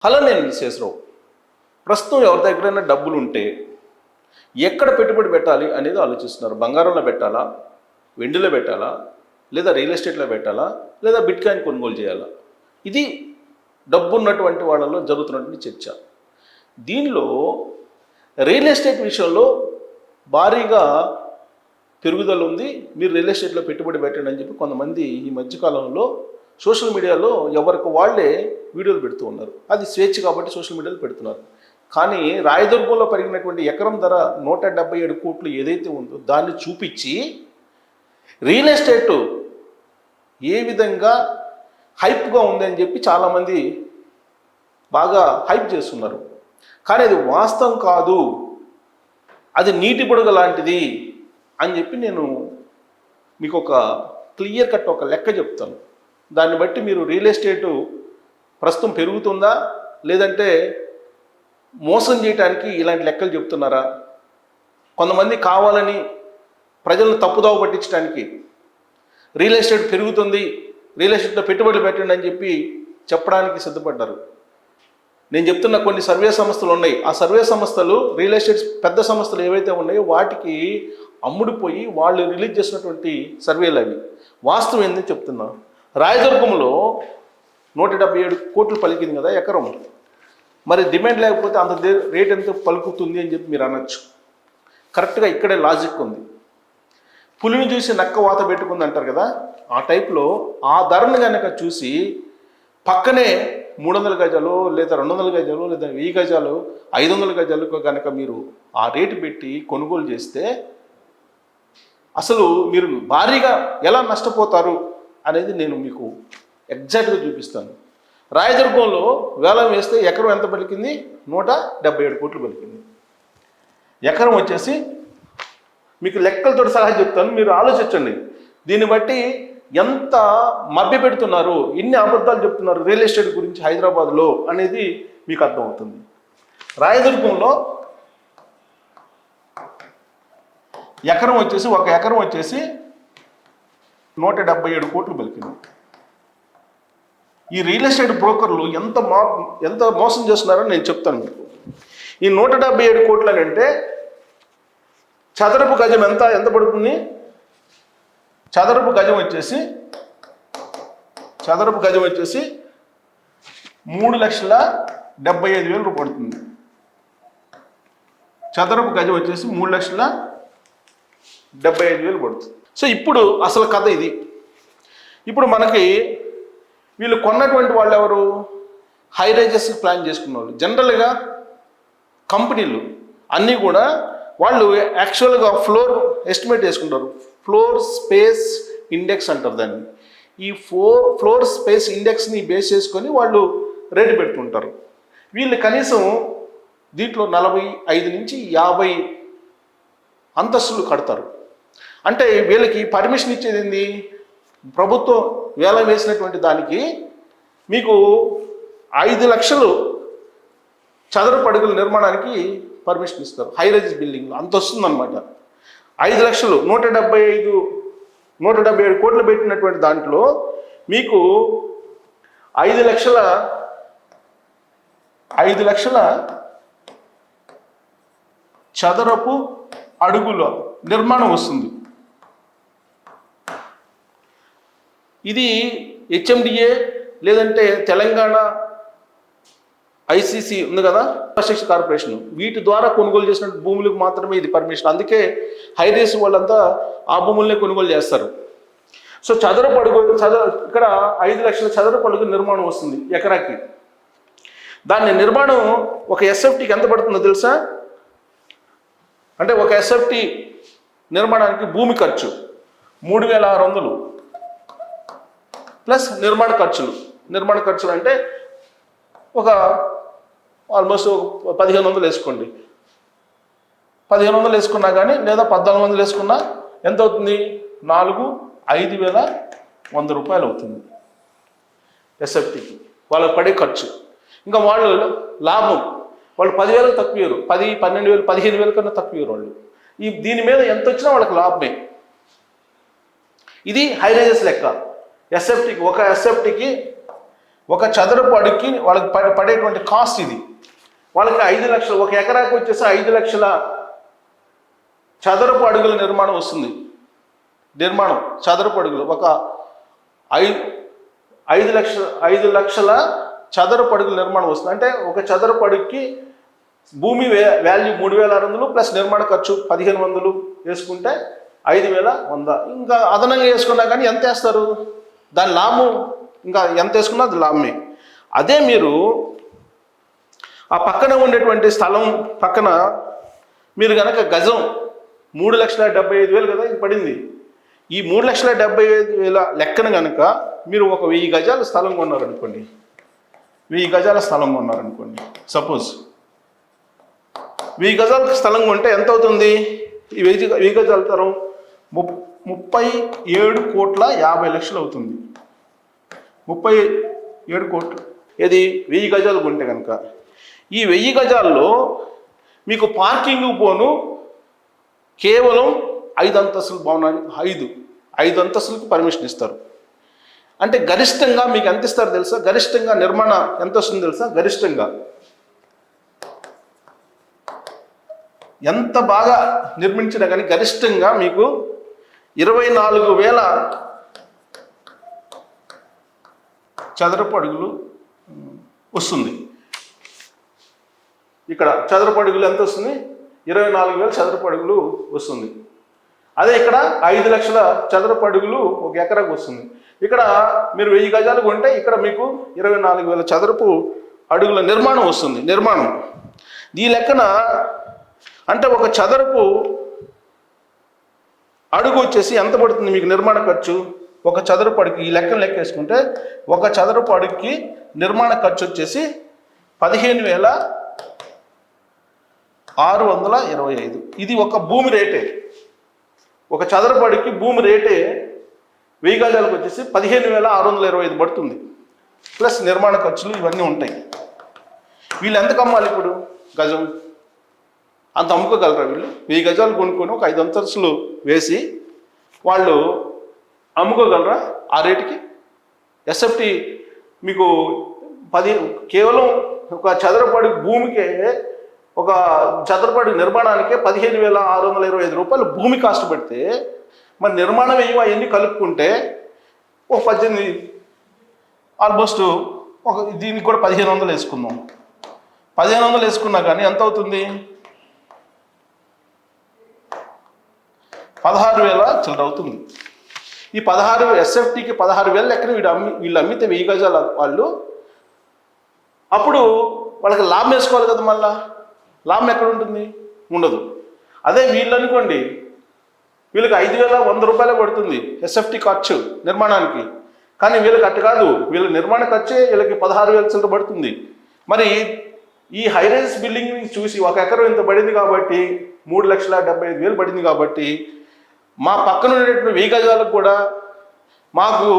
Hello, నేను విశ్వేశ్వరరావు. ప్రస్తుతం ఎవరి దగ్గరైనా డబ్బులు ఉంటే ఎక్కడ పెట్టుబడి పెట్టాలి అనేది ఆలోచిస్తున్నారు. బంగారంలో పెట్టాలా, వెండిలో పెట్టాలా, లేదా రియల్ ఎస్టేట్లో పెట్టాలా, లేదా బిట్కాయిన్ కొనుగోలు చేయాలా? ఇది డబ్బు ఉన్నటువంటి వాళ్ళలో జరుగుతున్నటువంటి చర్చ. దీనిలో రియల్ ఎస్టేట్ విషయంలో భారీగా పెరుగుదల ఉంది. మీరు రియల్ ఎస్టేట్లో పెట్టుబడి పెట్టండి అని చెప్పి కొంతమంది ఈ మధ్యకాలంలో సోషల్ మీడియాలో ఎవరికి వాళ్ళే వీడియోలు పెడుతూ ఉన్నారు. అది స్వేచ్ఛ కాబట్టి సోషల్ మీడియాలో పెడుతున్నారు. కానీ రాయదుర్గంలో పెరిగినటువంటి ఎకరం ధర 177 కోట్లు ఏదైతే ఉందో దాన్ని చూపించి రియల్ ఎస్టేటు ఏ విధంగా హైప్గా ఉందని చెప్పి చాలామంది బాగా హైప్ చేస్తున్నారు. కానీ అది వాస్తవం కాదు, అది నీటి బుడగ లాంటిది అని చెప్పి నేను మీకు ఒక క్లియర్ కట్ ఒక లెక్క చెప్తాను. దాన్ని బట్టి మీరు రియల్ ఎస్టేటు ప్రస్తుతం పెరుగుతుందా, లేదంటే మోసం చేయడానికి ఇలాంటి లెక్కలు చెప్తున్నారా? కొంతమంది కావాలని ప్రజలను తప్పుదోవ పట్టించడానికి రియల్ ఎస్టేట్ పెరుగుతుంది, రియల్ ఎస్టేట్లో పెట్టుబడులు పెట్టండి అని చెప్పి చెప్పడానికి సిద్ధపడ్డారు. నేను చెప్తున్న కొన్ని సర్వే సంస్థలు ఉన్నాయి. ఆ సర్వే సంస్థలు రియల్ ఎస్టేట్ పెద్ద సంస్థలు ఏవైతే ఉన్నాయో వాటికి అమ్ముడిపోయి వాళ్ళు రిలీజ్ చేసినటువంటి సర్వేలు అవి. వాస్తవం ఏందని చెప్తున్నా. రాయదుర్గంలో 177 కోట్లు పలికింది కదా ఎకరం. మరి డిమాండ్ లేకపోతే అంత రేట్ ఎంత పలుకుతుంది అని చెప్పి మీరు అనొచ్చు. కరెక్ట్గా ఇక్కడే లాజిక్ ఉంది. పులిని చూసి నక్క వాత పెట్టుకుంది అంటారు కదా, ఆ టైప్లో ఆ ధరను కనుక చూసి పక్కనే 300 గజాలు లేదా 200 గజాలు లేదా 1000 గజాలు 500 గజాలకు కనుక మీరు ఆ రేటు పెట్టి కొనుగోలు చేస్తే అసలు మీరు భారీగా ఎలా నష్టపోతారు అనేది నేను మీకు ఎగ్జాక్ట్గా చూపిస్తాను. రాయదుర్గంలో వేలం వేస్తే ఎకరం ఎంత పలికింది? 177 కోట్లు పలికింది. ఎకరం వచ్చేసి మీకు లెక్కలతో సహా చెప్తాను, మీరు ఆలోచించండి. దీన్ని బట్టి ఎంత మభ్య పెడుతున్నారు, ఇన్ని అబద్ధాలు చెప్తున్నారు రియల్ ఎస్టేట్ గురించి హైదరాబాద్లో అనేది మీకు అర్థమవుతుంది. రాయదుర్గంలో ఎకరం వచ్చేసి ఒక ఎకరం వచ్చేసి 177 కోట్లు పలికింది. ఈ రియల్ ఎస్టేట్ బ్రోకర్లు ఎంత మోసం చేస్తున్నారో నేను చెప్తాను మీకు. ఈ 177 కోట్లు అని అంటే చదరపు గజం ఎంత పడుతుంది? చదరపు గజం వచ్చేసి 3,75,000 పడుతుంది. చదరపు గజం వచ్చేసి 3,75,000 పడుతుంది. సో ఇప్పుడు అసలు కథ ఇది. ఇప్పుడు మనకి వీళ్ళు కొన్నటువంటి వాళ్ళు ఎవరు? హై రైజెస్కి ప్లాన్ చేసుకున్న వాళ్ళు. జనరల్గా కంపెనీలు అన్నీ కూడా వాళ్ళు యాక్చువల్గా ఫ్లోర్ ఎస్టిమేట్ చేసుకుంటారు. ఫ్లోర్ స్పేస్ ఇండెక్స్ అంటారు దాన్ని. ఈ ఫ్లోర్ స్పేస్ ఇండెక్స్ని బేస్ చేసుకొని వాళ్ళు రేటు పెడుతుంటారు. వీళ్ళు కనీసం దీంట్లో 45 నుంచి 50 అంతస్తులు కడతారు. అంటే వీళ్ళకి పర్మిషన్ ఇచ్చేది ఏంది? ప్రభుత్వం వేలం వేసినటువంటి దానికి మీకు 5 లక్షలు చదరపు అడుగుల నిర్మాణానికి పర్మిషన్ ఇస్తారు. హై రైజ్ బిల్డింగ్ అంత వస్తుందన్నమాట. 5 లక్షలు 177 కోట్లు పెట్టినటువంటి దాంట్లో మీకు 5 లక్షల చదరపు అడుగుల నిర్మాణం వస్తుంది. ఇది హెచ్ఎండిఏ లేదంటే తెలంగాణ ఐసీసీ ఉంది కదా, ఇన్ఫ్రాస్ట్రక్చర్ కార్పొరేషన్, వీటి ద్వారా కొనుగోలు చేసిన భూములకు మాత్రమే ఇది పర్మిషన్. అందుకే హైరేస్ వాళ్ళంతా ఆ భూములనే కొనుగోలు చేస్తారు. సో ఇక్కడ 5 లక్షల చదరపు అడుగు నిర్మాణం వస్తుంది ఎకరాకి. దాని నిర్మాణం ఒక ఎస్ఎఫ్టీకి ఎంత పడుతుందో తెలుసా? అంటే ఒక ఎస్ఎఫ్టీ నిర్మాణానికి భూమి ఖర్చు 3,600 ప్లస్ నిర్మాణ ఖర్చులు అంటే ఒక ఆల్మోస్ట్ 1,500 వేసుకోండి. 1,500 వేసుకున్నా కానీ లేదా 1,400 వేసుకున్నా ఎంత అవుతుంది? 5,100 రూపాయలు అవుతుంది ఎస్ఎఫ్టీకి వాళ్ళకి పడే ఖర్చు. ఇంకా వాళ్ళు లాభం వాళ్ళు 10,000 తక్కువ ఇవ్వరు, 10, 12,000, 15,000 కన్నా తక్కువ ఇవ్వరు వాళ్ళు. దీని మీద ఎంత వచ్చినా వాళ్ళకి లాభమే. ఇది హై రైజెస్ లెక్క. ఒక ఎస్ఎఫ్టీకి ఒక చదరపు అడుగుకి వాళ్ళకి పడేటువంటి కాస్ట్ ఇది. వాళ్ళకి 5 లక్షలు, ఒక ఎకరాకి వచ్చేసి 5 లక్షల చదరపు అడుగుల నిర్మాణం వస్తుంది. చదరపు అడుగులు ఒక 5 లక్షల చదరపు అడుగుల నిర్మాణం వస్తుంది. అంటే ఒక చదరపు అడుగుకి భూమి వాల్యూ 3,600 ప్లస్ నిర్మాణ ఖర్చు 1,500 వేసుకుంటే 5,100. ఇంకా అదనంగా వేసుకున్నా కానీ ఎంత వేస్తారు? దాని లాభం ఇంకా ఎంత వేసుకున్నా అది లాభమే. అదే మీరు ఆ పక్కన ఉండేటువంటి స్థలం పక్కన మీరు కనుక గజం 3,75,000 కదా ఇది పడింది. ఈ 3,75,000 లెక్కన కనుక మీరు ఒక 1000 గజాల స్థలం కొన్నారనుకోండి, 1000 గజాల స్థలం కొన్నారనుకోండి, సపోజ్ 1000 గజాల స్థలం కొంటే ఎంత అవుతుంది? ఈ 1000 గజాల స్థలం 37,50,00,000 అవుతుంది. 37 కోట్లు. ఇది 1000 గజాలు కొంటే కనుక ఈ 1000 గజాల్లో మీకు పార్కింగ్ పోను కేవలం 5 అంతస్తుల భవనానికి 5 అంతస్తులకు పర్మిషన్ ఇస్తారు. అంటే గరిష్టంగా మీకు ఎంత ఇస్తారు తెలుసా? గరిష్టంగా నిర్మాణ ఎంత వస్తుంది తెలుసా? గరిష్టంగా ఎంత బాగా నిర్మించినా కానీ గరిష్టంగా మీకు 24,000 చదరపు అడుగులు వస్తుంది. ఇక్కడ చదరపు అడుగులు ఎంత వస్తుంది? 24,000 చదరపు అడుగులు వస్తుంది. అదే ఇక్కడ 5 లక్షల చదరపు అడుగులు ఒక ఎకరాకు వస్తుంది. ఇక్కడ మీరు 1000 గజాలు కొంటే ఇక్కడ మీకు 24,000 చదరపు అడుగుల నిర్మాణం వస్తుంది. ఈ లెక్కన అంటే ఒక చదరపు అడుగు వచ్చేసి ఎంత పడుతుంది మీకు నిర్మాణ ఖర్చు? ఒక చదరపు అడుగు ఈ లెక్కేసుకుంటే ఒక చదరపు అడుగుకి నిర్మాణ ఖర్చు వచ్చేసి 15,625. ఇది ఒక భూమి రేటే. ఒక చదరపు అడుగుకి భూమి రేటే 1000 గజాలకు వచ్చేసి 15,625 పడుతుంది. ప్లస్ నిర్మాణ ఖర్చులు ఇవన్నీ ఉంటాయి. వీళ్ళు ఎంతకు అమ్మాలి ఇప్పుడు గజం? అంత అమ్ముకోగలరా వీళ్ళు? 1000 గజాలు కొనుక్కొని ఒక 5 అంతస్తులు వేసి వాళ్ళు అమ్ముకోగలరా ఆ రేటుకి? ఎస్ఎఫ్టీ మీకు కేవలం ఒక చదరపడి భూమికే ఒక చదరపడి నిర్మాణానికే 15,625 రూపాయలు భూమి కాస్ట్ పెడితే మరి నిర్మాణం ఏమో అవన్నీ కలుపుకుంటే ఒక 18 ఆల్మోస్ట్ ఒక దీనికి కూడా 1,500 వేసుకుందాం. 1,500 వేసుకున్నా కానీ ఎంత అవుతుంది? 16,000 చిల్లర అవుతుంది. ఈ 16 ఎస్ఎఫ్టీకి 16,000 లెక్కన వీళ్ళు అమ్మితే 1000 గజాల వాళ్ళు అప్పుడు వాళ్ళకి లాభం వేసుకోవాలి కదా. మళ్ళా లాభం ఎక్కడ ఉంటుంది? ఉండదు. అదే వీళ్ళు అనుకోండి, వీళ్ళకి 5,100 రూపాయలే పడుతుంది ఎస్ఎఫ్టీ ఖర్చు నిర్మాణానికి. కానీ వీళ్ళకి అట్టు కాదు, వీళ్ళ నిర్మాణ ఖర్చే వీళ్ళకి 16,000 చిల్లర పడుతుంది. మరి ఈ హైరైజ్ బిల్డింగ్ని చూసి ఒక ఎకరం ఇంత పడింది కాబట్టి 3,75,000 పడింది కాబట్టి మా పక్కన ఉండేటువంటి 1000 గజాలకు కూడా మాకు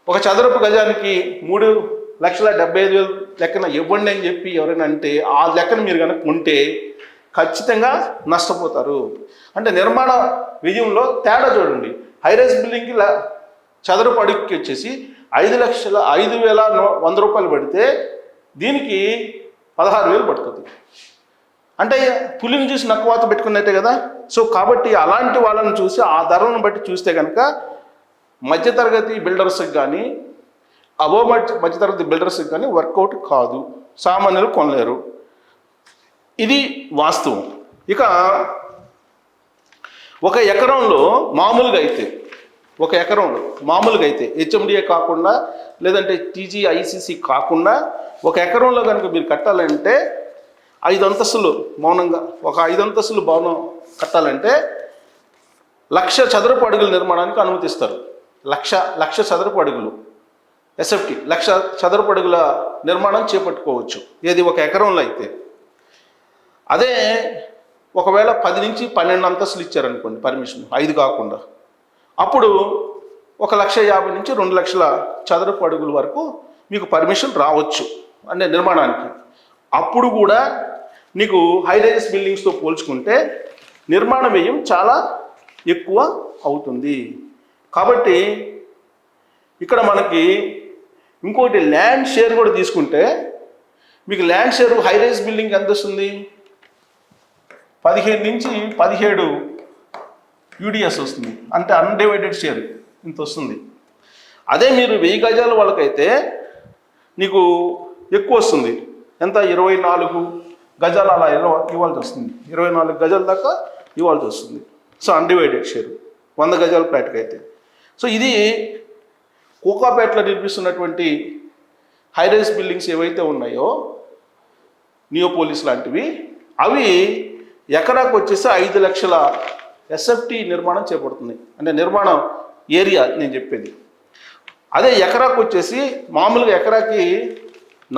ఒక చదరపు గజానికి 3,75,000 లెక్కన ఇవ్వండి అని చెప్పి ఎవరైనా అంటే ఆ లెక్కన మీరు కనుక ఉంటే ఖచ్చితంగా నష్టపోతారు. అంటే నిర్మాణ వ్యయంలో తేడా చూడండి. హైరైజ్ బిల్డింగ్కి చదరపు అడుగుకి వచ్చేసి 5,100 రూపాయలు పడితే దీనికి 16,000 పడుతుంది. అంటే పులిని చూసి నక్కువాత పెట్టుకున్నట్టే కదా. సో కాబట్టి అలాంటి వాళ్ళని చూసి ఆ ధరలను బట్టి చూస్తే కనుక మధ్యతరగతి బిల్డర్స్కి కానీ మధ్యతరగతి బిల్డర్స్కి కానీ వర్కౌట్ కాదు, సామాన్యులు కొనలేరు. ఇది వాస్తవం. ఇక ఒక ఎకరంలో మామూలుగా అయితే హెచ్ఎండిఏ కాకుండా లేదంటే టీజీఐసిసి కాకుండా ఒక ఎకరంలో కనుక మీరు కట్టాలంటే 5 అంతస్తులు మౌనంగా ఒక 5 అంతస్తులు భవనం కట్టాలంటే 1,00,000 చదరపు అడుగుల నిర్మాణానికి అనుమతిస్తారు. 1,00,000 చదరపు అడుగులు ఎస్ఎఫ్టీ 1,00,000 చదరపు అడుగుల నిర్మాణం చేపట్టుకోవచ్చు. ఏది ఒక ఎకరంలో అయితే. అదే ఒకవేళ 10 నుంచి 12 అంతస్తులు ఇచ్చారనుకోండి పర్మిషన్ 5 కాకుండా, అప్పుడు 1,50,000 నుంచి 2,00,000 చదరపు అడుగుల వరకు మీకు పర్మిషన్ రావచ్చు అంటే నిర్మాణానికి. అప్పుడు కూడా నీకు హైరైజ్ బిల్డింగ్స్తో పోల్చుకుంటే నిర్మాణ వ్యయం చాలా ఎక్కువ అవుతుంది. కాబట్టి ఇక్కడ మనకి ఇంకోటి ల్యాండ్ షేర్ కూడా తీసుకుంటే మీకు land share high rise building ఎంత వస్తుంది? 15 నుంచి 17 యూడిఎస్ వస్తుంది, అంటే అన్డివైడెడ్ షేర్ ఇంత వస్తుంది. అదే మీరు 1000 గజాల వాళ్ళకైతే నీకు ఎక్కువ వస్తుంది. ఎంత? 24 గజాలు అలా ఇవ్వాల్సి వస్తుంది. 24 గజాల దాకా ఇవ్వాల్సి వస్తుంది. సో అన్డివైడెడ్ షేర్ 100 గజాల ఫ్లాట్కి అయితే. సో ఇది కోకాపేటలో నిర్మిస్తున్నటువంటి హైరైజ్ బిల్డింగ్స్ ఏవైతే ఉన్నాయో నియోపోలిస్ లాంటివి, అవి ఎకరాకు వచ్చేసి 5 లక్షల ఎస్ఎఫ్టీ నిర్మాణం చేపడుతుంది. అంటే నిర్మాణం ఏరియా నేను చెప్పేది. అదే ఎకరాకు వచ్చేసి మామూలుగా ఎకరాకి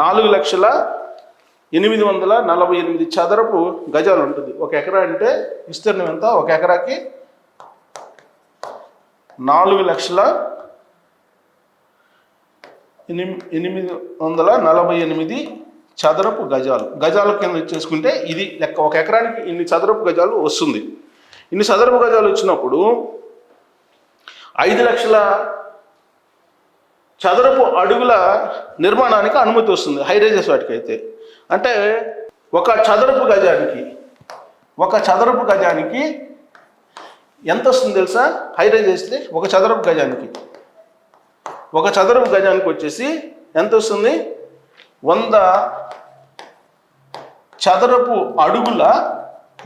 4,848 చదరపు గజాలు ఉంటుంది. ఒక ఎకరా అంటే విస్తీర్ణం ఎంత? ఒక ఎకరాకి 4,848 చదరపు గజాలు. గజాల కింద చేసుకుంటే ఇది లెక్క. ఒక ఎకరానికి ఇన్ని చదరపు గజాలు వస్తుంది. ఇన్ని చదరపు గజాలు వచ్చినప్పుడు 5 లక్షల చదరపు అడుగుల నిర్మాణానికి అనుమతి వస్తుంది హైరైజెస్ వాటికైతే. అంటే ఒక చదరపు గజానికి ఎంత వస్తుంది తెలుసా? హైరైజ్ చేస్తే ఒక చదరపు గజానికి వచ్చేసి ఎంత వస్తుంది? 100 చదరపు అడుగుల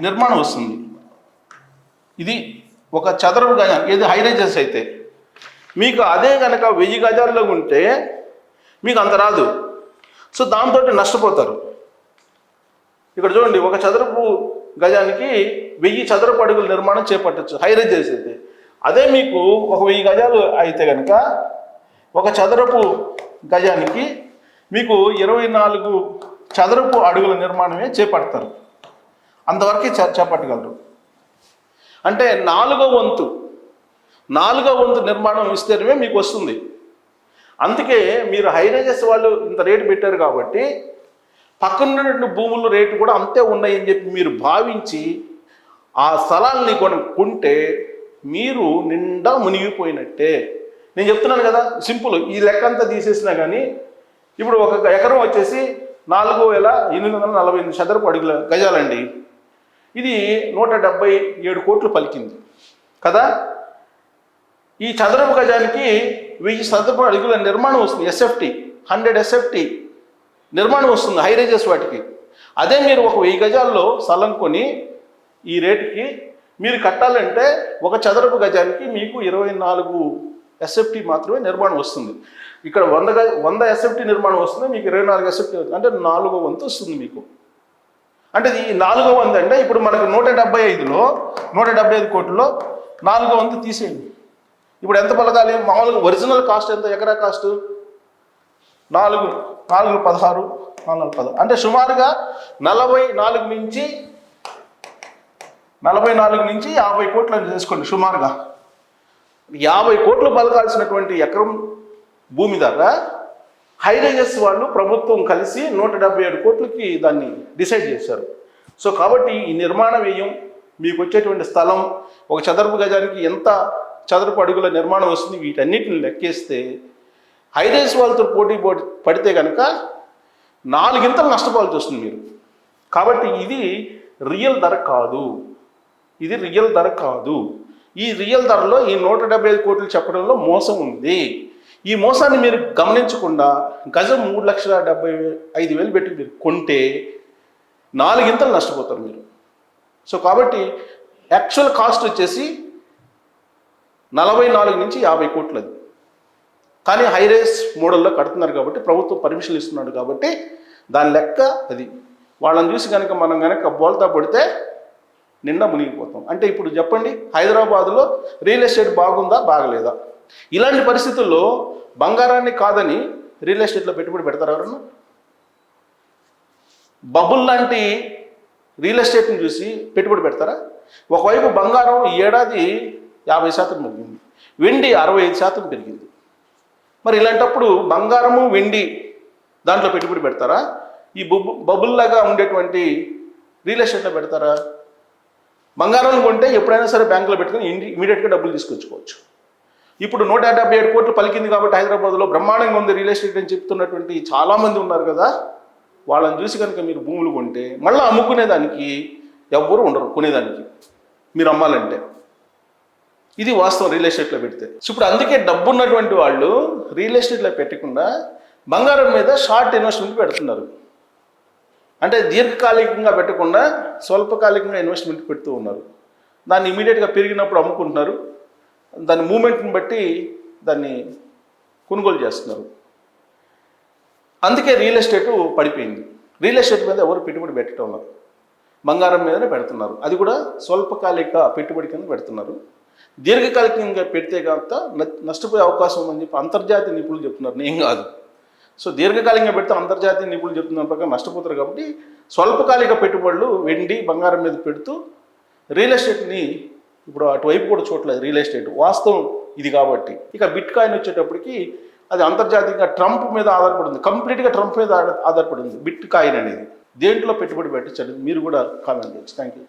నిర్మాణం వస్తుంది. ఇది ఒక చదరపు గజానికి, ఏది హైరైజెస్ అయితే. మీకు అదే కనుక 1000 గజాల్లో ఉంటే మీకు అంత రాదు. సో దాంతో నష్టపోతారు. ఇక్కడ చూడండి, ఒక చదరపు గజానికి 1000 చదరపు అడుగుల నిర్మాణం చేపట్టచ్చు హైరైజెస్ అయితే. అదే మీకు ఒక 1000 గజాలు అయితే కనుక ఒక చదరపు గజానికి మీకు 24 చదరపు అడుగుల నిర్మాణమే చేపడతారు. అంతవరకే చేపట్టగలరు. అంటే 4వ వంతు నిర్మాణం విస్తీర్ణమే మీకు వస్తుంది. అందుకే మీరు హైరైజెస్ వాళ్ళు ఇంత రేటు పెట్టారు కాబట్టి పక్కన భూముల రేటు కూడా అంతే ఉన్నాయని చెప్పి మీరు భావించి ఆ స్థలాల్ని కొంటే మీరు నిండా మునిగిపోయినట్టే. నేను చెప్తున్నాను కదా, సింపుల్. ఈ లెక్క అంతా తీసేసినా కానీ ఇప్పుడు ఒక ఎకరం వచ్చేసి 4,848 చదరపు అడుగుల గజాలండి. ఇది 177 కోట్లు పలికింది కదా. ఈ చదరపు గజానికి 1000 చదరపు అడుగుల నిర్మాణం వస్తుంది. ఎస్ఎఫ్టీ 100 ఎస్ఎఫ్టీ నిర్మాణం వస్తుంది హైరైజెస్ వాటికి. అదే మీరు ఒక 1000 గజాల్లో స్థలం కొని ఈ రేటుకి మీరు కట్టాలంటే ఒక చదరపు గజానికి మీకు 24 ఎస్ఎఫ్టీ మాత్రమే నిర్మాణం వస్తుంది. ఇక్కడ 100 ఎస్ఎఫ్టీ నిర్మాణం వస్తుంది, మీకు 24 ఎస్ఎఫ్టీ వస్తుంది. అంటే 4వ వంతు వస్తుంది మీకు. అంటే ఈ 4వ వంతు అంటే ఇప్పుడు మనకు 175 కోట్లలో 4వ వంతు తీసేయండి. ఇప్పుడు ఎంత పలకాలి? మామూలుగా ఒరిజినల్ కాస్ట్ ఎంత? ఎకరా కాస్ట్ 4,16 అంటే సుమారుగా 44 నుంచి 50 కోట్లు అని చేసుకోండి. సుమారుగా 50 కోట్లు పలకాల్సినటువంటి ఎకరం భూమి ధర హైరైజెస్ వాళ్ళు ప్రభుత్వం కలిసి 177 కోట్లకి దాన్ని డిసైడ్ చేశారు. సో కాబట్టి ఈ నిర్మాణ వ్యయం, మీకు వచ్చేటువంటి స్థలం, ఒక చదరపు గజానికి ఎంత చదరపు అడుగుల నిర్మాణం వస్తుంది, వీటన్నిటిని లెక్కేస్తే హైరైజ్ వాళ్ళతో పోటీ పడితే కనుక 4 గింతలు నష్టపోవాల్సి వస్తుంది మీరు. కాబట్టి ఇది రియల్ ధర కాదు. ఈ రియల్ ధరలో ఈ 175 కోట్లు చెప్పడంలో మోసం ఉంది. ఈ మోసాన్ని మీరు గమనించకుండా గజం 3,75,000 పెట్టి మీరు కొంటే 4 గింతలు నష్టపోతారు మీరు. సో కాబట్టి యాక్చువల్ కాస్ట్ వచ్చేసి 44 నుంచి 50 కోట్లు అది. కానీ హైరైజ్ మోడల్లో కడుతున్నారు కాబట్టి, ప్రభుత్వం పర్మిషన్ ఇస్తున్నాడు కాబట్టి దాని లెక్క అది. వాళ్ళని చూసి కనుక మనం కనుక బోల్తా పడితే నిండా మునిగిపోతాం. అంటే ఇప్పుడు చెప్పండి, హైదరాబాదులో రియల్ ఎస్టేట్ బాగుందా బాగలేదా? ఇలాంటి పరిస్థితుల్లో బంగారాన్ని కాదని రియల్ ఎస్టేట్లో పెట్టుబడి పెడతారు ఎవరన్నా? బబుల్ లాంటి రియల్ ఎస్టేట్ని చూసి పెట్టుబడి పెడతారా? ఒకవైపు బంగారం ఈ ఏడాది 50% పెరిగింది, వెండి 65% పెరిగింది. మరి ఇలాంటప్పుడు బంగారము వెండి దాంట్లో పెట్టుబడి పెడతారా? ఈ బబుల్లాగా ఉండేటువంటి రియల్ ఎస్టేట్లో పెడతారా? బంగారం కొంటే ఎప్పుడైనా సరే బ్యాంకులో పెట్టుకుని ఇమీడియట్గా డబ్బులు తీసుకొచ్చుకోవచ్చు. ఇప్పుడు 177 కోట్లు పలికింది కాబట్టి హైదరాబాద్లో బ్రహ్మాండంగా ఉంది రియల్ ఎస్టేట్ అని చెప్తున్నటువంటి చాలామంది ఉన్నారు కదా, వాళ్ళని చూసి కనుక మీరు భూములు కొంటే మళ్ళీ అమ్ముకునేదానికి ఎవ్వరూ ఉండరు కొనేదానికి, మీరు అమ్మాలంటే. ఇది వాస్తవం రియల్ ఎస్టేట్లో పెడితే. ఇప్పుడు అందుకే డబ్బు ఉన్నటువంటి వాళ్ళు రియల్ ఎస్టేట్లో పెట్టకుండా బంగారం మీద షార్ట్ ఇన్వెస్ట్మెంట్ పెడుతున్నారు. అంటే దీర్ఘకాలికంగా పెట్టకుండా స్వల్పకాలికంగా ఇన్వెస్ట్మెంట్ పెడుతూ ఉన్నారు. దాన్ని ఇమీడియట్గా పెరిగినప్పుడు అమ్ముకుంటున్నారు, దాని మూమెంట్ని బట్టి దాన్ని కొనుగోలు చేస్తున్నారు. అందుకే రియల్ ఎస్టేట్ పడిపోయింది. రియల్ ఎస్టేట్ మీద ఎవరు పెట్టుబడి పెట్టడం లేదు, బంగారం మీదనే పెడుతున్నారు. అది కూడా స్వల్పకాలిక పెట్టుబడి కింద పెడుతున్నారు. దీర్ఘకాలికంగా పెడితే కాక నష్టపోయే అవకాశం ఉందని చెప్పి అంతర్జాతీయ నిపుణులు చెప్తున్నారు, నేను కాదు. సో దీర్ఘకాలికంగా పెడితే అంతర్జాతీయ నిపుణులు చెప్తున్న ప్రకారం నష్టపోతారు. కాబట్టి స్వల్పకాలిక పెట్టుబడులు వెండి బంగారం మీద పెడుతూ రియల్ ఎస్టేట్ని ఇప్పుడు అటువైపు కూడా చూడలేదు రియల్ ఎస్టేట్. వాస్తవం ఇది కాబట్టి ఇక బిట్ కాయిన్ వచ్చేటప్పటికి అది అంతర్జాతీయంగా ట్రంప్ మీద ఆధారపడింది, కంప్లీట్గా ట్రంప్ మీద ఆధారపడింది బిట్ కాయిన్ అనేది. దేంట్లో పెట్టుబడి పెట్టచ్చు మీరు కూడా కామెంట్ చేయొచ్చు. Thank you.